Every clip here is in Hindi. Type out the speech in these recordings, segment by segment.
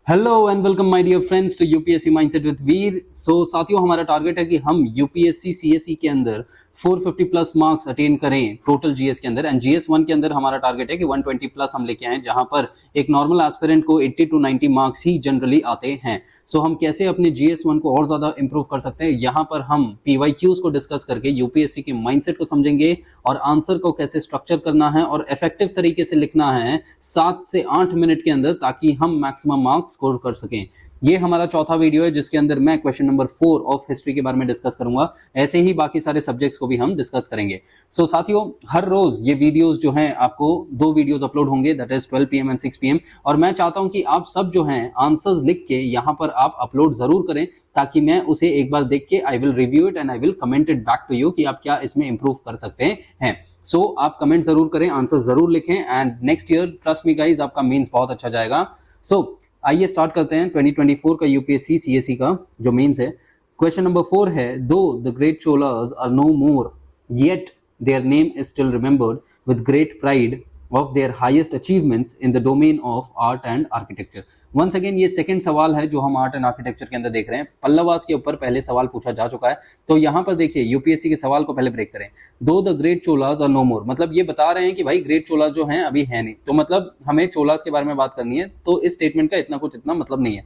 Hello and welcome my dear friends to UPSC mindset with Veer. So साथियों, हमारा टारगेट है कि हम यूपीएससी सीएसई के अंदर 450 प्लस मार्क्स अटेन करें टोटल जीएस के अंदर। एंड जीएस 1 के अंदर हमारा टारगेट है कि 120 प्लस हम लेके आए, जहां पर एक नॉर्मल एस्पिरेंट को 80 टू 90 मार्क्स ही जनरली आते हैं। सो हम कैसे अपने जीएस 1 को और ज्यादा इंप्रूव कर सकते हैं, यहाँ पर हम पीवाईक्यूज को डिस्कस करके यूपीएससी के माइंडसेट को समझेंगे और आंसर को कैसे स्ट्रक्चर करना है और इफेक्टिव तरीके से लिखना है 7 से 8 मिनट के अंदर, ताकि हम मैक्सिमम मार्क्स स्कोर कर सकें। ये हमारा चौथा वीडियो है जिसके अंदर मैं क्वेश्चन नंबर 4 ऑफ हिस्ट्री के बारे में डिस्कस करूंगा। ऐसे ही बाकी सारे सब्जेक्ट्स को भी हम डिस्कस करेंगे। सो साथियों, हर रोज ये वीडियोस जो हैं, आपको 2 वीडियोस अपलोड होंगे, that is 12 PM and 6 PM। और मैं चाहता हूं कि आप सब जो हैं आंसर्स लिख के यहां पर आप अपलोड जरूर करें, ताकि मैं उसे एक बार देख के I will review it and I will comment it back to you कि आप क्या इसमें इंप्रूव कर सकते हैं। सो आप कमेंट जरूर करें, आंसर जरूर लिखें, and next year trust me guys, आपका मीन्स बहुत अच्छा जाएगा। सो आइए स्टार्ट करते हैं 2024 का यूपीएससी सीएसई का जो मेंस है। क्वेश्चन नंबर 4 है, though the great Cholas are no more yet their name is still remembered with great pride of their highest achievements in the domain of art and architecture। once again ये सेकंड सवाल है जो हम आर्ट एंड आर्किटेक्चर के अंदर देख रहे हैं। पल्लवास के ऊपर पहले सवाल पूछा जा चुका है, तो यहाँ पर देखिए यूपीएससी के सवाल को पहले ब्रेक करें। दो the great Cholas are no more, मतलब ये बता रहे हैं कि भाई ग्रेट चोलास जो हैं अभी है नहीं, तो मतलब हमें चोलास के बारे में बात करनी है, तो इस स्टेटमेंट का इतना मतलब नहीं है।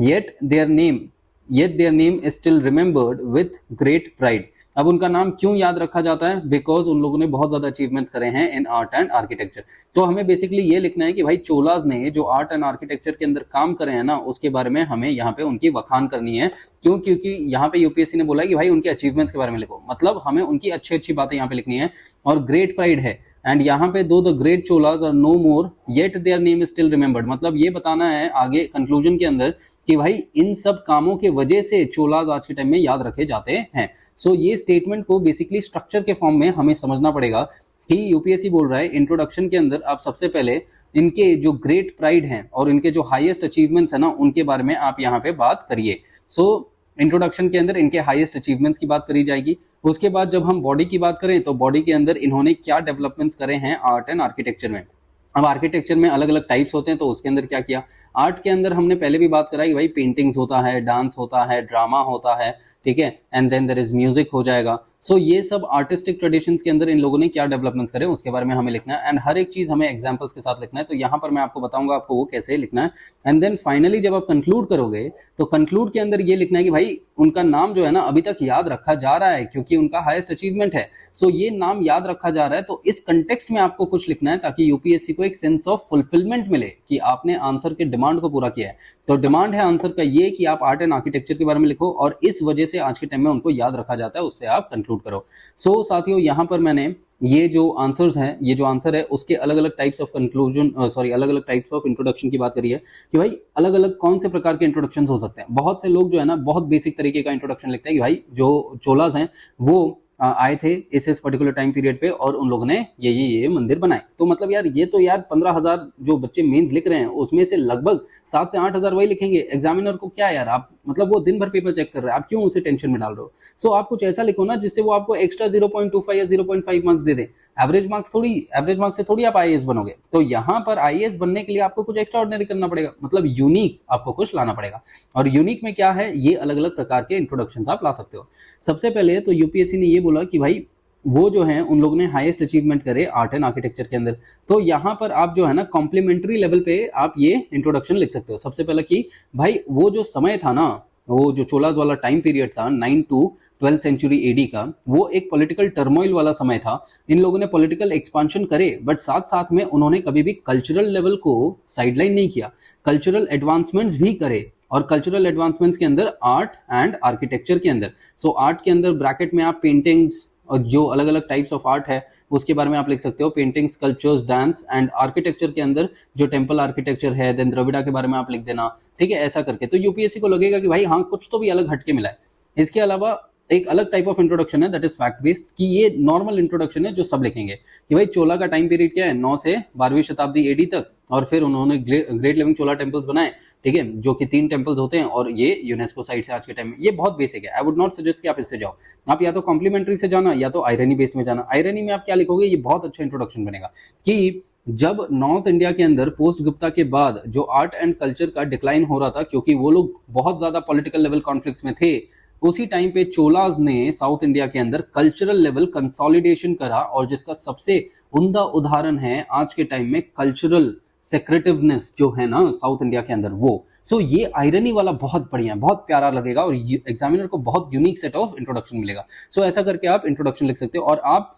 Yet their name is still remembered with great pride. अब उनका नाम क्यों याद रखा जाता है? बिकॉज उन लोगों ने बहुत ज्यादा अचीवमेंट्स करे हैं इन आर्ट एंड आर्किटेक्चर। तो हमें बेसिकली ये लिखना है कि भाई चोलास ने जो आर्ट एंड आर्किटेक्चर के अंदर काम करे हैं ना, उसके बारे में हमें यहाँ पे उनकी वखान करनी है। क्यों? क्योंकि यहाँ पे यूपीएससी ने बोला है कि भाई उनके अचीवमेंट्स के बारे में लिखो, मतलब हमें उनकी अच्छी बातें यहाँ पे लिखनी है। और ग्रेट प्राइड है, एंड यहाँ पे though the great Cholas are no more yet their name is still remembered, मतलब ये बताना है आगे कंक्लूजन के अंदर कि भाई इन सब कामों के वजह से चोलास आज के टाइम में याद रखे जाते हैं। सो ये स्टेटमेंट को बेसिकली स्ट्रक्चर के फॉर्म में हमें समझना पड़ेगा कि यूपीएससी बोल रहा है इंट्रोडक्शन के अंदर आप सबसे पहले इनके जो ग्रेट प्राइड हैं और इनके जो हाईएस्ट अचीवमेंट्स है ना, उनके बारे में आप यहाँ पे बात करिए। सो इंट्रोडक्शन के अंदर इनके हाईएस्ट अचीवमेंट्स की बात करी जाएगी। उसके बाद जब हम बॉडी की बात करें तो बॉडी के अंदर इन्होंने क्या डेवलपमेंट्स करे हैं आर्ट एंड आर्किटेक्चर में। अब आर्किटेक्चर में अलग अलग टाइप्स होते हैं, तो उसके अंदर क्या किया। आर्ट के अंदर हमने पहले भी बात कराई भाई, पेंटिंग्स होता है, डांस होता है, ड्रामा होता है, ठीक है, and then there is music हो जाएगा। सो ये सब आर्टिस्टिक ट्रेडिशंस के अंदर इन लोगों ने क्या डेवलपमेंट्स करे उसके बारे में हमें लिखना है, एंड हर एक चीज हमें एग्जांपल्स के साथ लिखना है। तो यहाँ पर मैं आपको बताऊंगा आपको वो कैसे लिखना है। एंड देन फाइनली जब आप कंक्लूड करोगे तो कंक्लूड के अंदर ये लिखना है कि भाई उनका नाम जो है ना अभी तक याद रखा जा रहा है, क्योंकि उनका हाईएस्ट अचीवमेंट है। सो ये नाम याद रखा जा रहा है, तो इस कंटेक्स्ट में आपको कुछ लिखना है ताकि यूपीएससी को एक सेंस ऑफ फुलफिलमेंट मिले कि आपने आंसर के डिमांड को पूरा किया है। तो डिमांड है आंसर का ये कि आप आर्ट एंड आर्किटेक्चर के बारे में लिखो और इस वजह से आज के टाइम में उनको याद रखा जाता है, उससे आप कंक्लूड करो। सो साथियों, यहाँ पर मैंने ये जो आंसर्स हैं, ये जो आंसर है उसके अलग अलग टाइप्स ऑफ कंक्लूजन अलग अलग टाइप्स ऑफ इंट्रोडक्शन की बात करी है कि भाई अलग अलग कौन से प्रकार के इंट्रोडक्शन हो सकते हैं। बहुत से लोग जो है ना बहुत बेसिक तरीके का इंट्रोडक्शन लिखते हैं कि भाई जो चोलास हैं वो आए थे इस पर्टिकुलर टाइम पीरियड पे और उन लोगों ने ये मंदिर बनाए। तो मतलब यार ये तो यार 15,000 जो बच्चे मेंस लिख रहे हैं उसमें से लगभग 7 से 8,000 वही लिखेंगे। एग्जामिनर को क्या यार, आप मतलब वो दिन भर पेपर चेक कर रहे हैं, आप क्यों उसे टेंशन में डाल रहे हो। सो आप कुछ ऐसा लिखो ना जिससे वो आपको एक्स्ट्रा 0.25 या 0.5 मार्क्स दे दे। एवरेज मार्क्स से थोड़ी आप आईएएस बनोगे। तो यहाँ पर आईएएस बनने के लिए आपको कुछ एक्स्ट्रा ऑर्डिनरी करना पड़ेगा, मतलब यूनिक आपको कुछ लाना पड़ेगा। और यूनिक में क्या है, ये अलग अलग प्रकार के इंट्रोडक्शन आप ला सकते हो। सबसे पहले तो यूपीएससी ने ये बोला कि भाई वो जो है उन लोगों ने हाईएस्ट अचीवमेंट करे आर्ट एंड आर्किटेक्चर के अंदर। तो यहाँ पर आप जो है ना कॉम्प्लीमेंट्री लेवल पे आप ये इंट्रोडक्शन लिख सकते हो। सबसे पहले कि भाई वो जो समय था ना, वो जो चोलास वाला टाइम पीरियड था 9 to 12th सेंचुरी एडी का, वो एक पॉलिटिकल टर्मोइल वाला समय था। इन लोगों ने पॉलिटिकल एक्सपांशन करे, बट साथ साथ में उन्होंने कभी भी कल्चरल लेवल को साइडलाइन नहीं किया, कल्चरल एडवांसमेंट्स भी करे। और कल्चरल एडवांसमेंट्स के अंदर आर्ट एंड आर्किटेक्चर के अंदर, सो आर्ट के अंदर ब्रैकेट में आप पेंटिंग्स और जो अलग अलग टाइप्स ऑफ आर्ट है उसके बारे में आप लिख सकते हो, paintings, sculptures, dance. And architecture के अंदर जो टेंपल आर्किटेक्चर है, देन द्रविड़ा के बारे में आप लिख देना, ठीक है, ऐसा करके। तो यूपीएससी को लगेगा कि भाई हाँ कुछ तो भी अलग हटके मिला है। इसके अलावा एक अलग टाइप ऑफ इंट्रोडक्शन है, दैट इज फैक्ट बेस्ड, कि ये नॉर्मल इंट्रोडक्शन है जो सब लिखेंगे कि भाई चोला का टाइम पीरियड क्या है, 9 से 12वीं शताब्दी एडी तक, और फिर उन्होंने ग्रेट लिविंग चोला टेम्पल्स बनाए, ठीक है, जो कि 3 टेम्पल्स होते हैं और ये यूनेस्को साइट से आज के टाइम में। ये बहुत बेसिक है, आई वुड नॉट सजेस्ट कि आप इससे जाओ। आप या तो कॉम्प्लीमेंट्री से जाना या तो आयरनी बेस्ड में जाना। आयरनी में आप क्या लिखोगे, ये बहुत अच्छा इंट्रोडक्शन बनेगा कि जब नॉर्थ इंडिया के अंदर पोस्ट गुप्ता के बाद जो आर्ट एंड कल्चर का डिक्लाइन हो रहा था, क्योंकि वो लोग बहुत ज्यादा पॉलिटिकल लेवल कॉन्फ्लिक्ट्स में थे, उसी टाइम पे चोलाज ने साउथ इंडिया के अंदर कल्चरल लेवल कंसोलिडेशन करा, और जिसका सबसे उम्दा उदाहरण है आज के टाइम में कल्चरल सेक्रेटिवनेस जो है ना साउथ इंडिया के अंदर वो। सो ये आयरनी वाला बहुत बढ़िया है, बहुत प्यारा लगेगा और एग्जामिनर को बहुत यूनिक सेट ऑफ इंट्रोडक्शन मिलेगा। सो ऐसा करके आप इंट्रोडक्शन लिख सकते हो, और आप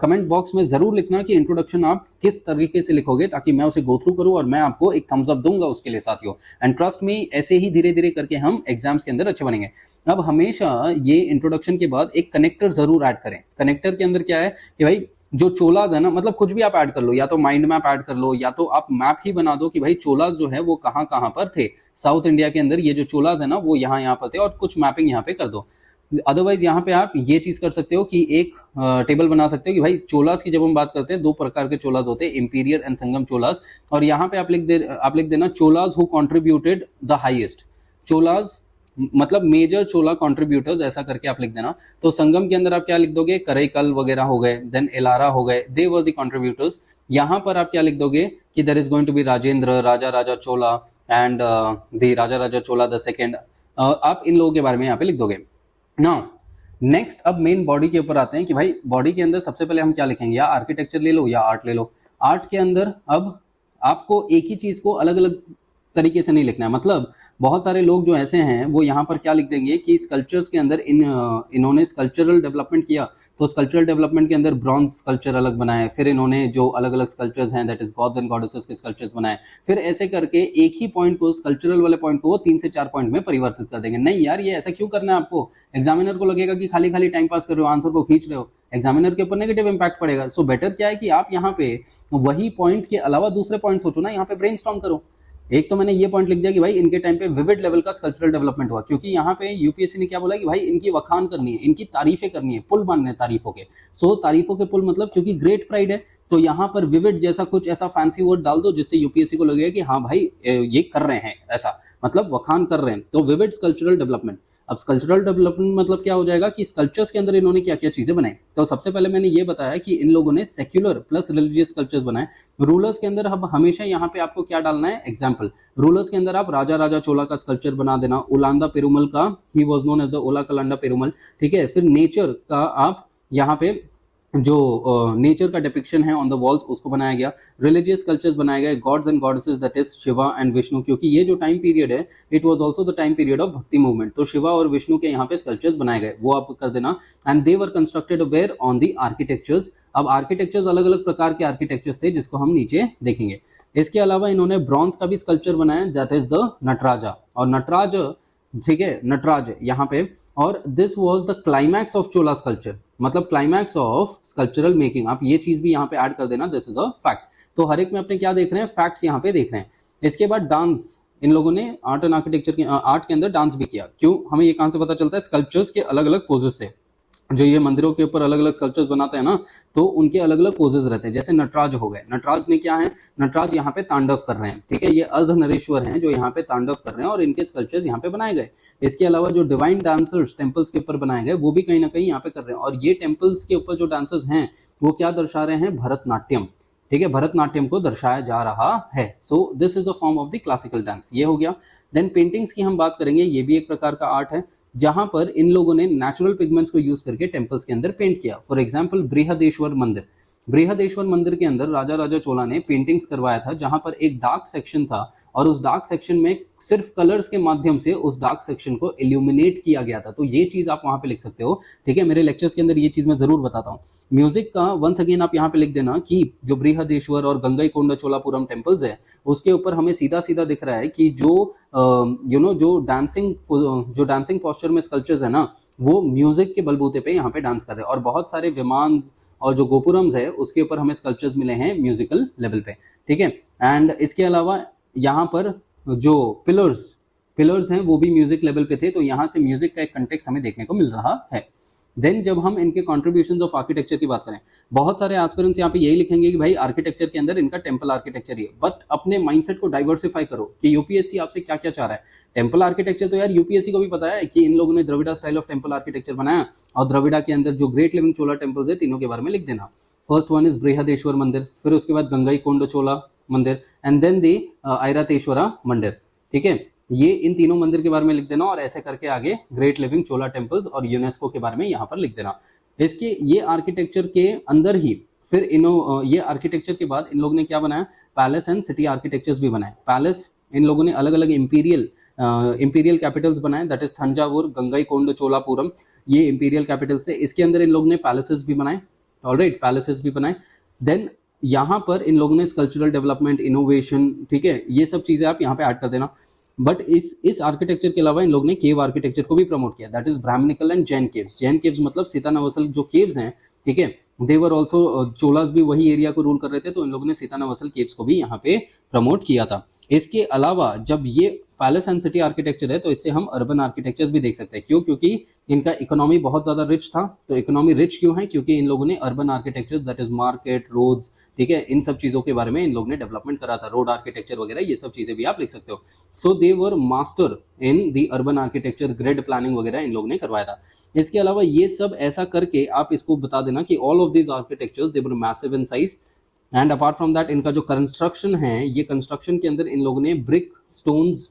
कमेंट बॉक्स में जरूर लिखना कि इंट्रोडक्शन आप किस तरीके से लिखोगे, ताकि मैं उसे गो थ्रू करूं और मैं आपको एक थम्स अप दूंगा उसके लिए साथियों। एंड ट्रस्ट मी, ऐसे ही धीरे धीरे करके हम एग्जाम्स के अंदर अच्छे बनेंगे। अब हमेशा ये इंट्रोडक्शन के बाद एक कनेक्टर जरूर ऐड करें। कनेक्टर के अंदर क्या है कि भाई जो चोलाज है ना, मतलब कुछ भी आप ऐड कर लो, या तो माइंड मैप ऐड कर लो, या तो आप मैप ही बना दो कि भाई चोलाज जो है वो कहाँ कहाँ पर थे साउथ इंडिया के अंदर, ये जो चोलाज है ना वो यहाँ पर थे, और कुछ मैपिंग यहाँ पे कर दो। अदरवाइज यहाँ पे आप ये चीज कर सकते हो कि एक टेबल बना सकते हो कि भाई चोलास की जब हम बात करते हैं, दो प्रकार के चोलास होते हैं, इंपीरियर एंड संगम चोलास, और यहाँ पे आप लिख देना Cholas who contributed the highest. Cholas मतलब मेजर चोला कंट्रीब्यूटर्स, ऐसा करके आप लिख देना। तो संगम के अंदर आप क्या लिख दोगे, करईकल वगैरह हो गए, देन एलारा हो गए, दे वर द कंट्रीब्यूटर्स। यहाँ पर आप क्या लिख दोगे कि there is going to be Rajendra, Raja Raja Chola and the Raja Raja Chola the second. आप इन लोगों के बारे में यहाँ पे लिख दोगे। नाउ नेक्स्ट, अब मेन बॉडी के ऊपर आते हैं कि भाई बॉडी के अंदर सबसे पहले हम क्या लिखेंगे, या आर्किटेक्चर ले लो या आर्ट ले लो। आर्ट के अंदर अब आपको एक ही चीज को अलग अलग तरीके से नहीं लिखना है। मतलब बहुत सारे लोग जो ऐसे हैं वो यहाँ पर क्या लिख देंगे कि स्कल्पचर्स के अंदर इन्होंने स्कल्पचरल डेवलपमेंट किया, तो स्कल्पचरल डेवलपमेंट के अंदर ब्रॉन्ज स्कल्पचर अलग बनाए, फिर इन्होंने जो अलग अलग स्कल्पचर्स हैं that is gods and goddesses के स्कल्पचर्स बनाए, फिर ऐसे करके एक ही पॉइंट को, स्कल्पचरल वाले पॉइंट को 3 से 4 पॉइंट में परिवर्तित कर देंगे। नहीं यार, ये ऐसा क्यों करना है आपको? एग्जामिनर को लगेगा कि खाली खाली टाइम पास कर रहे हो, आंसर को खींच रहे हो, एग्जामिनर के ऊपर नेगेटिव इंपैक्ट पड़ेगा। सो बेटर क्या है कि आप यहाँ पे वही पॉइंट के अलावा दूसरे पॉइंट सोचो ना, यहाँ पे ब्रेनस्टॉर्म करो। एक तो मैंने ये पॉइंट लिख दिया कि भाई इनके टाइम पे विविड लेवल का कल्चरल डेवलपमेंट हुआ, क्योंकि यहाँ पे यूपीएससी ने क्या बोला कि भाई इनकी वखान करनी है, इनकी तारीफें करनी है, पुल बांधने तारीफों के। सो तारीफों के पुल मतलब, क्योंकि ग्रेट प्राइड है, तो यहाँ पर विविड जैसा कुछ ऐसा फैंसी वर्ड डाल दो जिससे यूपीएससी को लगेगा कि हाँ भाई ये कर रहे हैं, ऐसा मतलब वखान कर रहे हैं। तो विविड कल्चरल डेवलपमेंट। अब कल्चरल डेवलपमेंट मतलब क्या हो जाएगा कि स्कल्पचर्स के अंदर इन्होंने क्या क्या चीजें बनाई। तो सबसे पहले मैंने ये बताया कि इन लोगों ने सेक्युलर प्लस रिलीजियस स्कल्पचर्स बनाए। रूलर्स के अंदर अब हमेशा यहाँ पे आपको क्या डालना है, एग्जाम्पल। रूलर्स के अंदर आप राजा राजा चोला का स्कल्पचर बना देना, उलांदा पेरुमल का, he was known as the Ola Kalanda Perumal, ठीक है। फिर नेचर का आप यहाँ पे जो नेचर का डिपिक्शन है ऑन द वॉल्स उसको बनाया गया। रिलीजियस कल्चर्स बनाए गए, gods and goddesses that is Shiva and Vishnu, क्योंकि ये जो टाइम पीरियड है it was also the time period of भक्ति मूवमेंट, तो शिवा और विष्णु के यहाँ पे स्कल्पचर्स बनाए गए, वो आप कर देना। And they were constructed where on the architectures. अब आर्किटेक्चर्स अलग अलग प्रकार के आर्किटेक्चर्स थे जिसको हम नीचे देखेंगे। इसके अलावा इन्होंने ब्रॉन्ज का भी स्कल्पचर बनाया दैट इज द नटराजा, और नटराज, ठीक है, नटराज यहाँ पे। और this was the climax of Chola sculpture, मतलब क्लाइमैक्स ऑफ स्कल्पचरल मेकिंग। आप ये चीज भी यहाँ पे ऐड कर देना, दिस इज अ फैक्ट। तो हर एक में अपने क्या देख रहे हैं, फैक्ट्स यहाँ पे देख रहे हैं। इसके बाद डांस, इन लोगों ने आर्ट एंड आर्किटेक्चर के आर्ट के अंदर डांस भी किया। क्यों, हमें ये कहां से पता चलता है, स्कल्पचर्स के अलग अलग पोजेस से। जो ये मंदिरों के ऊपर अलग अलग स्कल्पचर्स बनाते हैं ना, तो उनके अलग अलग पोजेस रहते हैं। जैसे नटराज हो गए, नटराज ने क्या है, नटराज यहाँ पे तांडव कर रहे हैं, ठीक है, ये अर्ध नरेश्वर हैं जो यहाँ पे तांडव कर रहे हैं, और इनके स्कल्पचर्स यहाँ पे बनाए गए। इसके अलावा जो डिवाइन डांसर्स टेम्पल्स के ऊपर बनाए गए वो भी कहीं ना कहीं यहाँ पे कर रहे हैं, और ये टेम्पल्स के ऊपर जो डांसर्स हैं वो क्या दर्शा रहे हैं, भरतनाट्यम, ठीक है, भरतनाट्यम को दर्शाया जा रहा है। सो this is a form of the classical dance, ये हो गया। देन पेंटिंग्स की हम बात करेंगे, ये भी एक प्रकार का आर्ट है जहां पर इन लोगों ने नेचुरल पिगमेंट्स को यूज करके टेम्पल्स के अंदर पेंट किया। फॉर एग्जांपल बृहदेश्वर मंदिर, बृहदेश्वर मंदिर के अंदर राजा राजा चोला ने पेंटिंग्स करवाया था, जहां पर एक डार्क सेक्शन था, और उस डार्क सेक्शन में सिर्फ कलर्स के माध्यम से उस डार्क सेक्शन को इल्यूमिनेट किया गया था। तो ये चीज आप वहां पे लिख सकते हो, ठीक है, मेरे लेक्चर्स के अंदर ये चीज मैं जरूर बताता हूँ। म्यूजिक का वंस अगेन आप यहाँ पे लिख देना कि जो बृहदेश्वर और गंगईकोंडा चोलापुरम टेम्पल्स है उसके ऊपर हमें सीधा सीधा दिख रहा है कि जो जो डांसिंग पोस्चर में स्कल्पचर्स है ना, वो म्यूजिक के बलबूते पे यहाँ पे डांस कर रहे हैं। और बहुत सारे विमान और जो गोपुरम्स है उसके ऊपर हमें स्कल्पचर्स मिले हैं म्यूजिकल लेवल पे, ठीक है। एंड इसके अलावा यहाँ पर जो पिलर्स हैं वो भी म्यूजिक लेवल पे थे, तो यहाँ से म्यूजिक का एक कंटेक्स्ट हमें देखने को मिल रहा है। देन जब हम इनके कॉन्ट्रीब्यूशंस ऑफ आर्किटेक्चर की बात करें, बहुत सारे एस्पिरेंट्स यहाँ पे यही लिखेंगे कि भाई आर्किटेक्चर के अंदर इनका टेम्पल आर्किटेक्चर ही है, बट अपने माइंडसेट को डाइवर्सिफाई करो कि यूपीएससी आपसे क्या क्या चाह रहा है। टेम्पल आर्किटेक्चर तो यार यूपीएससी को भी पता है कि इन लोगों ने Dravida style of temple architecture बनाया, और द्रविड़ा के अंदर जो ग्रेट लिविंग चोला टेम्पल्स है तीनों के बारे में लिख देना। फर्स्ट वन इज बृहदेश्वर मंदिर, फिर उसके बाद गंगई कोंड चोला मंदिर, एंड देन दी ऐरातेश्वरा मंदिर। ठीक है, ये इन तीनों मंदिर के बारे में लिख देना और ऐसे करके आगे ग्रेट लिविंग चोला टेम्पल्स और यूनेस्को के बारे में यहाँ पर लिख देना। इसके ये आर्किटेक्चर के अंदर ही फिर ये आर्किटेक्चर के बाद इन लोगों ने क्या बनाया, पैलेस एंड सिटी आर्किटेक्चर्स भी बनाए। पैलेस इन लोगों ने अलग अलग इंपीरियल कैपिटल्स बनाए, दैट इज थंजावुर, गंगई कोंड चोलापुरम, ये इंपीरियल कैपिटल्स थे। इसके अंदर इन लोगों ने पैलेसेस भी बनाए, ऑलराइट, पैलेसेस भी बनाए। देन यहाँ पर इन लोगों ने कल्चरल डेवलपमेंट, इनोवेशन, ठीक है, ये सब चीजें आप यहाँ पे ऐड कर देना। बट इस आर्किटेक्चर के अलावा इन लोगों ने केव आर्किटेक्चर को भी प्रमोट किया, that is Brahmanical and Jain caves. Jain caves मतलब सीतानवसल जो केव्स हैं, ठीक है, देवर ऑल्सो, चोलास भी वही एरिया को रूल कर रहे थे, तो इन लोगों ने सीतानवसल केव्स को भी यहाँ पे प्रमोट किया था। इसके अलावा जब ये पैलेस एंड सिटी आर्किटेक्चर है तो इससे हम अर्बन आर्किटेक्चर्स भी देख सकते हैं। क्यों? क्योंकि इनका इकोनॉमी बहुत ज्यादा रिच था। तो इकोनॉमी रिच क्यों है? क्योंकि इन लोगों ने urban architecture, that is market, roads, ठीक है, इन सब चीजों के बारे में इन लोगों ने डेवलपमेंट करा था, रोड आर्किटेक्चर वगैरह, ये सब चीजें भी आप लिख सकते हो। So they were master in the urban architecture, grid planning वगैरह इन लोगों ने करवाया था। इसके अलावा ये सब ऐसा करके आप इसको बता देना कि all of these architectures they were massive in size, and apart from that इनका जो कंस्ट्रक्शन है, ये कंस्ट्रक्शन के अंदर इन लोगों ने ब्रिक, स्टोन्स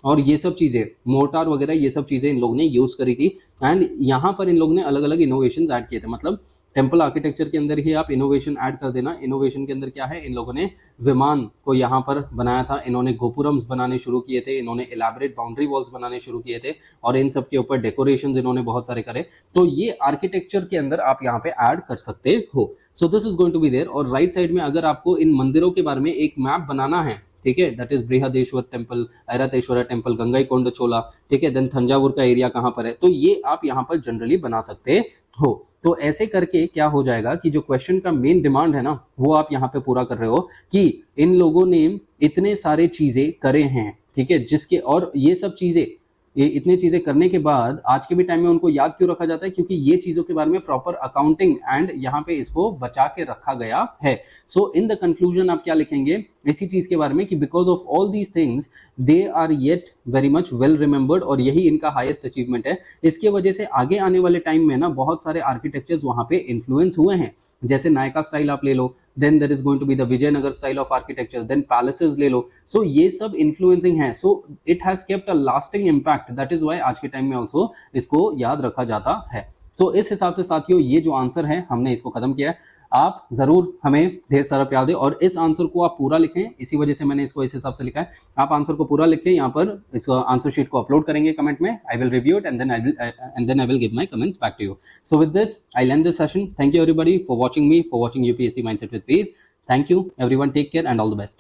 और ये सब चीजें, मोर्टार वगैरह, ये सब चीजें इन लोगों ने यूज करी थी। एंड यहाँ पर इन लोगों ने अलग अलग इनोवेशन ऐड किए थे। मतलब टेम्पल आर्किटेक्चर के अंदर ही आप इनोवेशन ऐड कर देना। इनोवेशन के अंदर क्या है, इन लोगों ने विमान को यहाँ पर बनाया था, इन्होंने गोपुरम्स बनाने शुरू किए थे, इन्होंने इलेबरेट बाउंड्री वॉल्स बनाने शुरू किए थे, और इन सब के ऊपर डेकोरेशन इन्होंने बहुत सारे करे। तो ये आर्किटेक्चर के अंदर आप यहाँ पे ऐड कर सकते हो। So this is going to be there. और राइट साइड में अगर आपको इन मंदिरों के बारे में एक मैप बनाना है, ठीक है, that is Brihadeshwar temple, Airateshwara temple, Gangaikonda Chola, ठीक है, देन थंजावुर का एरिया कहाँ पर है, तो ये आप यहाँ पर जनरली बना सकते हो। तो ऐसे करके क्या हो जाएगा कि जो क्वेश्चन का मेन डिमांड है ना, वो आप यहाँ पे पूरा कर रहे हो कि इन लोगों ने इतने सारे चीजें करे हैं, ठीक है, जिसके, और ये सब चीजें, ये इतनी चीजें करने के बाद आज के भी टाइम में उनको याद क्यों रखा जाता है? क्योंकि ये चीजों के बारे में प्रॉपर अकाउंटिंग एंड यहाँ पे इसको बचा के रखा गया है। सो इन द कंक्लूजन आप क्या लिखेंगे इसी चीज के बारे में कि because of all these things they are yet very much well remembered, और यही इनका हाईएस्ट अचीवमेंट है। इसके वजह से आगे आने वाले टाइम में ना बहुत सारे आर्किटेक्चर्स वहां पे इन्फ्लुएंस हुए हैं। जैसे नायका स्टाइल आप ले लो, then there is going to be the Vijayanagara style of architecture, then palaces ले लो। सो ये सब इन्फ्लुएंसिंग है। So it has kept a lasting impact, that is why आज के टाइम में ऑल्सो इसको याद रखा जाता है। सो इस हिसाब से साथियों ये जो आंसर है हमने इसको खत्म किया है। आप जरूर हमें ढेर सारा प्यार दें और इस आंसर को आप पूरा लिखें, इसी वजह से मैंने इसको इस हिसाब से लिखा है। आप आंसर को पूरा लिख के यहाँ पर इस आंसर शीट को अपलोड करेंगे कमेंट में। I will review it and then I will give my comments back to you. So with this I end this session. Thank you everybody for watching me, for watching UPSC mindset with Veer. Thank you everyone, take care and all the best.